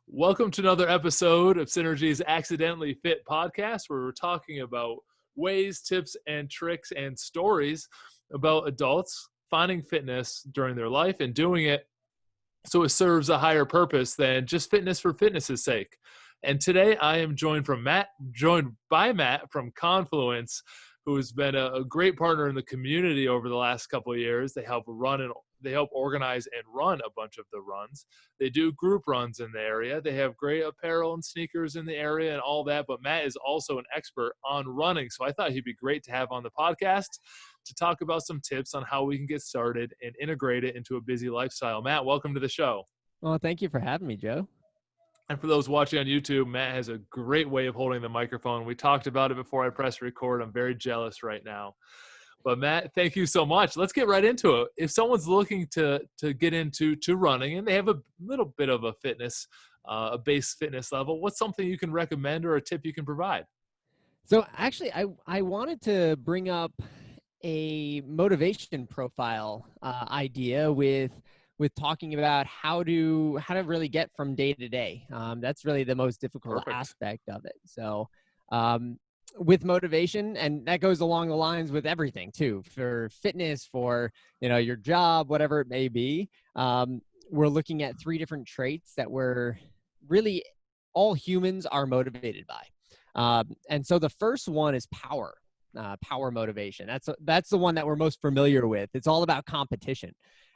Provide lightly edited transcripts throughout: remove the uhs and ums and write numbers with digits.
Welcome to another episode of Synergy's Accidentally Fit podcast, where we're talking about ways, tips, and tricks and stories about adults finding fitness during their life and doing it so it serves a higher purpose than just fitness for fitness's sake. And today I am joined by Matt from Confluence, who has been a great partner in the community over the last couple of years. They help organize and run a bunch of the runs. They do group runs in the area. They have great apparel and sneakers in the area and all that. But Matt is also an expert on running. So I thought he'd be great to have on the podcast to talk about some tips on how we can get started and integrate it into a busy lifestyle. Matt, welcome to the show. Well, thank you for having me, Joe. And for those watching on YouTube, Matt has a great way of holding the microphone. We talked about it before I pressed record. I'm very jealous right now. But Matt, thank you so much. Let's get right into it. If someone's looking to get into running and they have a little bit of a fitness, a base fitness level, what's something you can recommend or a tip you can provide? So actually, I wanted to bring up a motivation profile idea with talking about how to really get from day to day. That's really the most difficult aspect of it. So with motivation, and that goes along the lines with everything too, for fitness, for your job, whatever it may be. We're looking at three different traits that we're really all humans are motivated by. And so the first one is power motivation. That's the one that we're most familiar with. It's all about competition.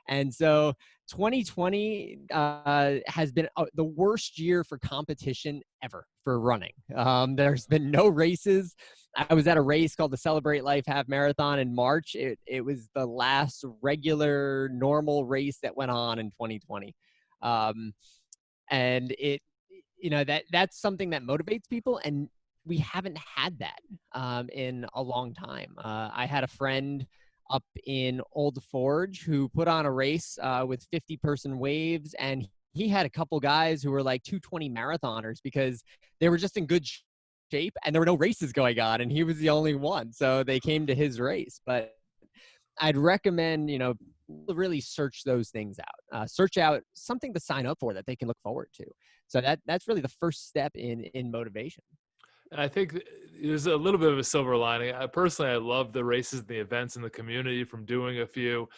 And so 2020 has been the worst year for competition ever for running. There's been no races. I was at a race called the Celebrate Life Half Marathon in March. It was the last regular, normal race that went on in 2020. And that's something that motivates people. And we haven't had that in a long time. I had a friend up in Old Forge who put on a race with 50-person waves, and he had a couple guys who were like 220 marathoners because they were just in good shape and there were no races going on, and he was the only one, so they came to his race. But I'd recommend really search those things out, search out something to sign up for that they can look forward to. So that's really the first step in motivation. And I think there's a little bit of a silver lining. I love the races and the events in the community from doing a few.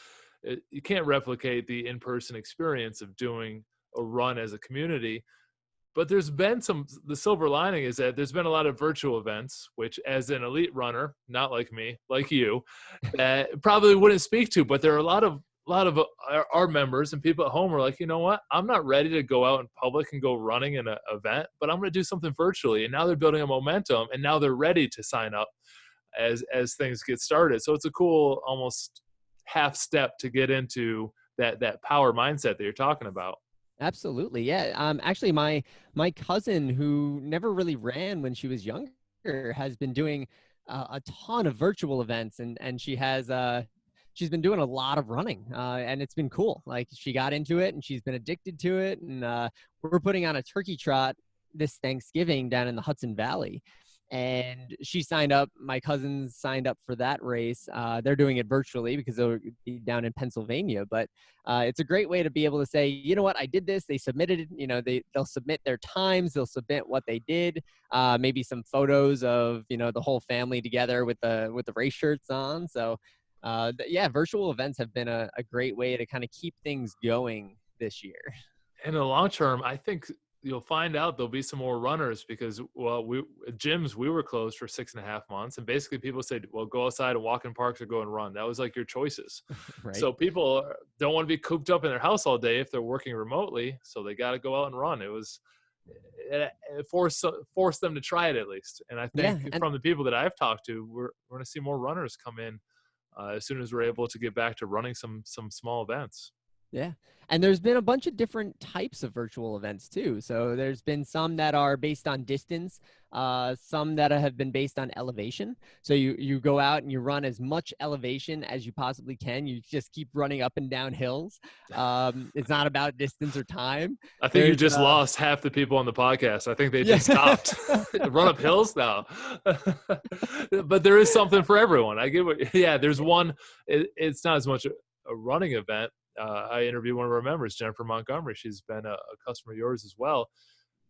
You can't replicate the in-person experience of doing a run as a community. But there's been the silver lining is that there's been a lot of virtual events, which as an elite runner, not like me, like you, that probably wouldn't speak to. But there are a lot of our members and people at home are like, you know what? I'm not ready to go out in public and go running in an event, but I'm going to do something virtually. And now they're building a momentum, and now they're ready to sign up as things get started. So it's a cool almost half step to get into that power mindset that you're talking about. Absolutely. Yeah. Actually, my cousin, who never really ran when she was younger, has been doing a ton of virtual events, and she has she's been doing a lot of running, and it's been cool. Like, she got into it and she's been addicted to it. And we're putting on a turkey trot this Thanksgiving down in the Hudson Valley. And she signed up. My cousins signed up for that race. They're doing it virtually because they'll be down in Pennsylvania. But it's a great way to be able to say, you know what, I did this. They submitted it. They'll submit their times. They'll submit what they did. Maybe some photos of the whole family together with the race shirts on. So virtual events have been a great way to kind of keep things going this year. In the long term, I think you'll find out there'll be some more runners because, gyms, we were closed for 6.5 months. And basically people said, well, go outside and walk in parks or go and run. That was like your choices. Right. So people don't want to be cooped up in their house all day if they're working remotely. So they got to go out and run. It forced them to try it at least. And I think from the people that I've talked to, we're going to see more runners come in as soon as we're able to get back to running some small events. Yeah. And there's been a bunch of different types of virtual events too. So there's been some that are based on distance, some that have been based on elevation. So you go out and you run as much elevation as you possibly can. You just keep running up and down hills. It's not about distance or time. I think you just lost half the people on the podcast. I think they just stopped. Run up hills now. But there is something for everyone. I get there's one. It's not as much a running event. I interviewed one of our members, Jennifer Montgomery. She's been a customer of yours as well.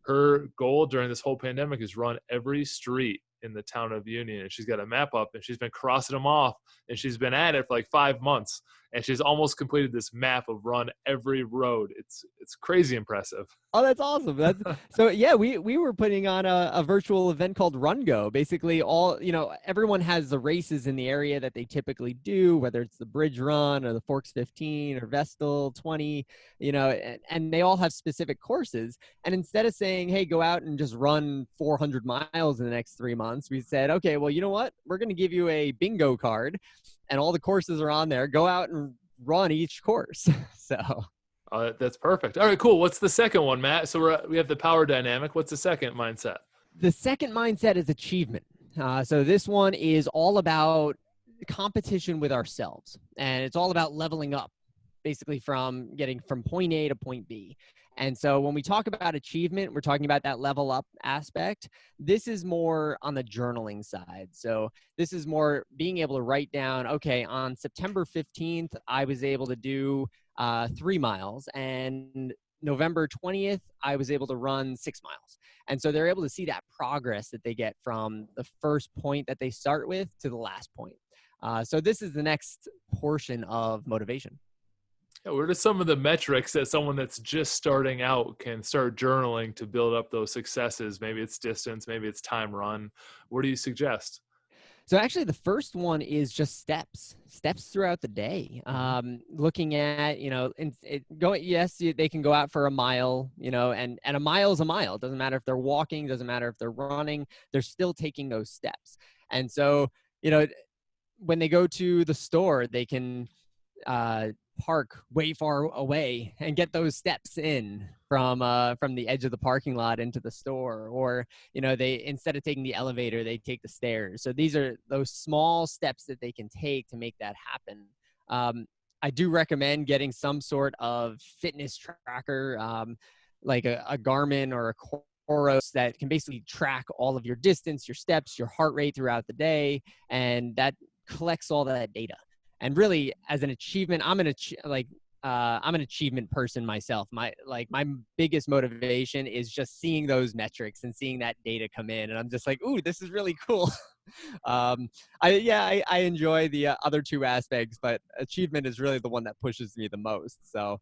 her goal during this whole pandemic is run every street in the town of Union. And she's got a map up and she's been crossing them off, and she's been at it for like 5 months, and she's almost completed this map of run every road. It's crazy impressive. Oh, that's awesome. That's so yeah, we were putting on a virtual event called Run Go. Basically everyone has the races in the area that they typically do, whether it's the Bridge Run or the Forks 15 or Vestal 20, and they all have specific courses. And instead of saying, hey, go out and just run 400 miles in the next 3 months, we said, okay, well, you know what? We're going to give you a bingo card and all the courses are on there. Go out and run each course. So That's perfect. All right, cool. What's the second one, Matt? So we have the power dynamic. What's the second mindset? the second mindset is achievement. So this one is all about competition with ourselves, and it's all about leveling up, basically from getting from point A to point B. And so when we talk about achievement, we're talking about that level up aspect. This is more on the journaling side. So this is more being able to write down, okay, on September 15th, I was able to do 3 miles, and November 20th, I was able to run 6 miles. And so they're able to see that progress that they get from the first point that they start with to the last point. So this is the next portion of motivation. Yeah, what are some of the metrics that someone that's just starting out can start journaling to build up those successes? Maybe it's distance, maybe it's time run. What do you suggest? So actually the first one is just steps throughout the day. Looking at, yes, they can go out for a mile, and a mile is a mile. It doesn't matter if they're walking, doesn't matter if they're running, they're still taking those steps. And so, when they go to the store, they can park way far away and get those steps in from the edge of the parking lot into the store, or they, instead of taking the elevator, they take the stairs. So these are those small steps that they can take to make that happen. I do recommend getting some sort of fitness tracker, like a Garmin or a Coros, that can basically track all of your distance, your steps, your heart rate throughout the day, and that collects all that data. And really, as an achievement, I'm an achievement person myself. My biggest motivation is just seeing those metrics and seeing that data come in, and I'm just like, ooh, this is really cool. I enjoy the other two aspects, but achievement is really the one that pushes me the most. So,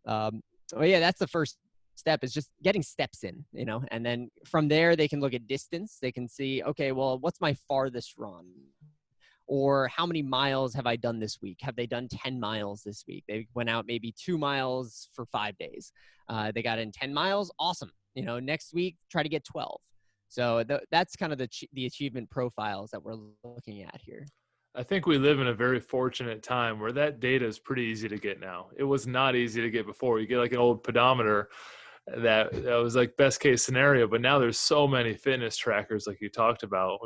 that's the first step, is just getting steps in, and then from there they can look at distance. They can see, okay, well, what's my farthest run? Or how many miles have I done this week? Have they done 10 miles this week? They went out maybe 2 miles for 5 days. They got in 10 miles. Awesome. Next week, try to get 12. So that's kind of the achievement profiles that we're looking at here. I think we live in a very fortunate time where that data is pretty easy to get now. It was not easy to get before. You get like an old pedometer that was like best case scenario, but now there's so many fitness trackers like you talked about,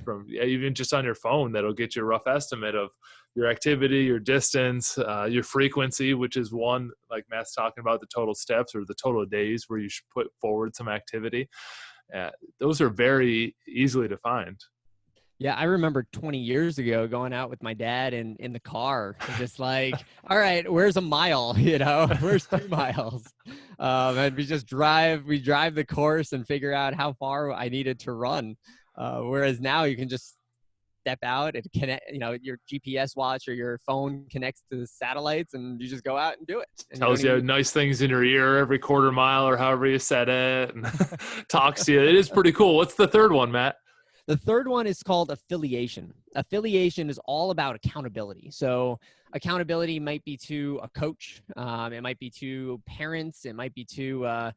from even just on your phone, that'll get you a rough estimate of your activity, your distance, your frequency, which is one, like Matt's talking about, the total steps or the total days where you should put forward some activity. Those are very easily to find. Yeah, I remember 20 years ago going out with my dad in the car, and just like, all right, where's a mile? Where's 2 miles? And we drive the course and figure out how far I needed to run. Whereas now you can just step out and connect, your GPS watch or your phone connects to the satellites, and you just go out and do it. And tells you nice things in your ear every quarter mile or however you set it, and talks to you. It is pretty cool. What's the third one, Matt? The third one is called affiliation. Affiliation is all about accountability. So accountability might be to a coach. It might be to parents. It might be to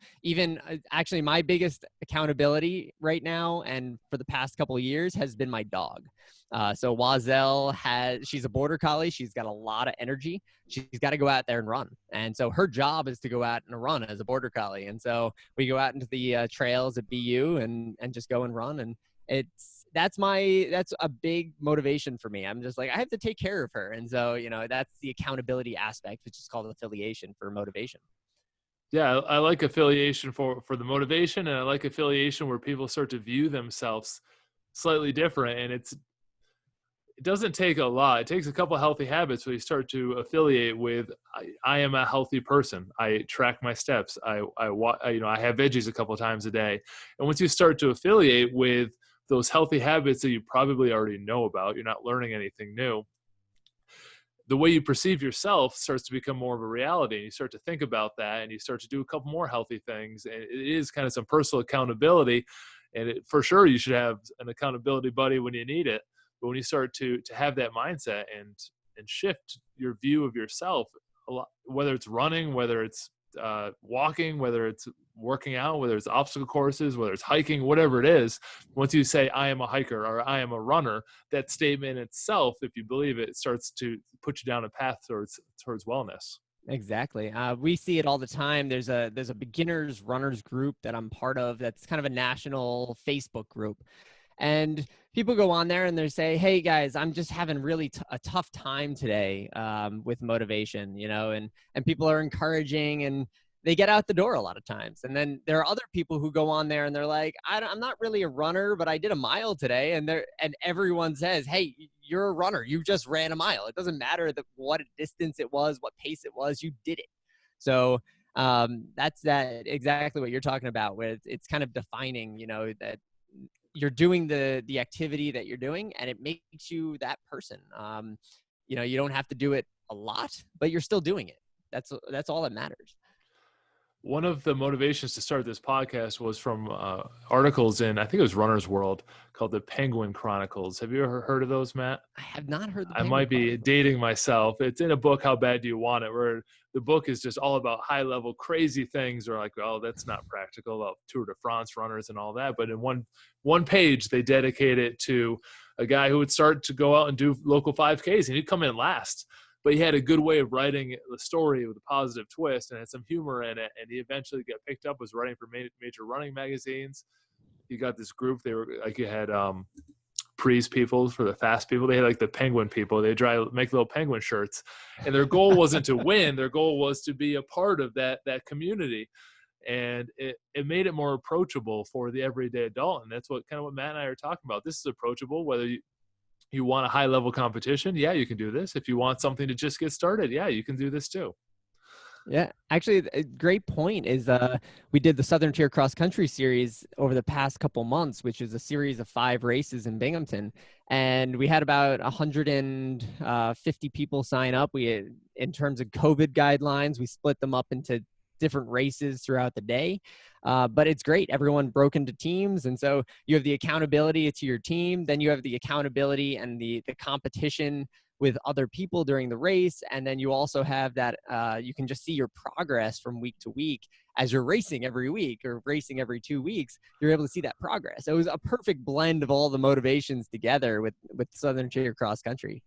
actually my biggest accountability right now, and for the past couple of years, has been my dog. So Wazelle she's a border collie. She's got a lot of energy. She's got to go out there and run. And so her job is to go out and run as a border collie. And so we go out into the trails at BU and just go and run. And that's a big motivation for me. I'm just like, I have to take care of her. And so, that's the accountability aspect, which is called affiliation for motivation. Yeah, I like affiliation for the motivation, and I like affiliation where people start to view themselves slightly different. And it doesn't take a lot. It takes a couple of healthy habits where you start to affiliate with, I am a healthy person. I track my steps. I have veggies a couple of times a day. And once you start to affiliate with those healthy habits that you probably already know about, you're not learning anything new. The way you perceive yourself starts to become more of a reality, and you start to think about that, and you start to do a couple more healthy things. And it is kind of some personal accountability. And for sure, you should have an accountability buddy when you need it. But when you start to have that mindset and shift your view of yourself, a lot, whether it's running, whether it's walking, whether it's working out, whether it's obstacle courses, whether it's hiking, whatever it is, once you say, I am a hiker or I am a runner, that statement itself, if you believe it, starts to put you down a path towards wellness. Exactly. We see it all the time. There's a beginners runners group that I'm part of. That's kind of a national Facebook group. And people go on there and they say, hey guys, I'm just having really a tough time today with motivation, and people are encouraging and they get out the door a lot of times. And then there are other people who go on there and they're like, I'm not really a runner, but I did a mile today. And everyone says, hey, you're a runner. You just ran a mile. It doesn't matter what distance it was, what pace it was, you did it. So that's exactly what you're talking about, where it's kind of defining, that you're doing the activity that you're doing and it makes you that person. You don't have to do it a lot, but you're still doing it. That's all that matters. One of the motivations to start this podcast was from articles in, I think it was Runner's World, called the Penguin Chronicles. Have you ever heard of those, Matt? I have not heard the I might be dating myself. It's in a book, How Bad Do You Want It?, where the book is just all about high level crazy things, or like, oh, that's not practical, about Tour de France runners and all that. But in one page, they dedicate it to a guy who would start to go out and do local 5Ks, and he'd come in last. But he had a good way of writing the story with a positive twist and had some humor in it. And he eventually got picked up, was writing for major running magazines. He got this group. They were like, you had Prees people for the fast people. They had like the penguin people. They make little penguin shirts. And their goal wasn't to win. Their goal was to be a part of that community. And it made it more approachable for the everyday adult. And that's what Matt and I are talking about. This is approachable, whether you want a high level competition, yeah, you can do this. If you want something to just get started, yeah, you can do this too. Yeah, actually, a great point is we did the Southern Tier Cross Country Series over the past couple months, which is a series of 5 races in Binghamton. And we had about 150 people sign up. In terms of COVID guidelines, we split them up into different races throughout the day. But it's great. Everyone broke into teams. And so you have the accountability to your team. Then you have the accountability and the competition with other people during the race. And then you also have that you can just see your progress from week to week as you're racing every week or racing every 2 weeks. You're able to see that progress. It was a perfect blend of all the motivations together with Southern Tier Cross Country.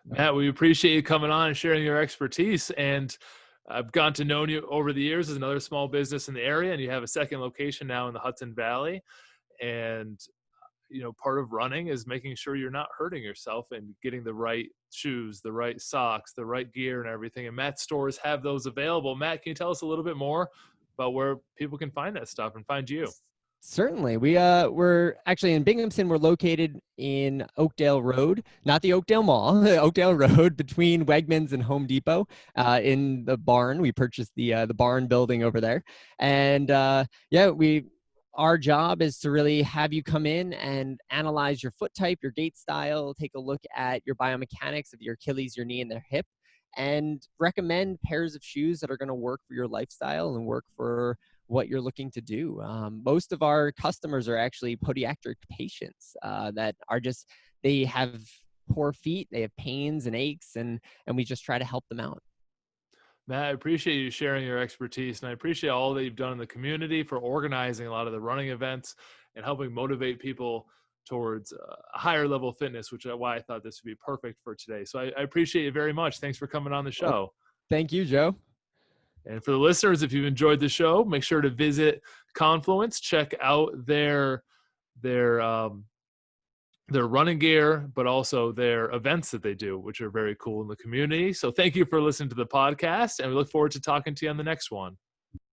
Matt, we appreciate you coming on and sharing your expertise. And I've gotten to know you over the years as another small business in the area, and you have a second location now in the Hudson Valley. And, part of running is making sure you're not hurting yourself and getting the right shoes, the right socks, the right gear and everything. And Matt's stores have those available. Matt, can you tell us a little bit more about where people can find that stuff and find you? Certainly. We're actually in Binghamton. We're located in Oakdale Road, not the Oakdale Mall, the Oakdale Road between Wegmans and Home Depot, in the barn. We purchased the barn building over there. And our job is to really have you come in and analyze your foot type, your gait style, take a look at your biomechanics of your Achilles, your knee, and their hip, and recommend pairs of shoes that are going to work for your lifestyle and work for what you're looking to do. Most of our customers are actually podiatric patients that are they have poor feet, they have pains and aches, and we just try to help them out. Matt, I appreciate you sharing your expertise, and I appreciate all that you've done in the community for organizing a lot of the running events and helping motivate people towards a higher level of fitness, which is why I thought this would be perfect for today. So I appreciate you very much. Thanks for coming on the show. Well, thank you, Joe. And for the listeners, if you've enjoyed the show, make sure to visit Confluence, check out their running gear, but also their events that they do, which are very cool in the community. So thank you for listening to the podcast, and we look forward to talking to you on the next one.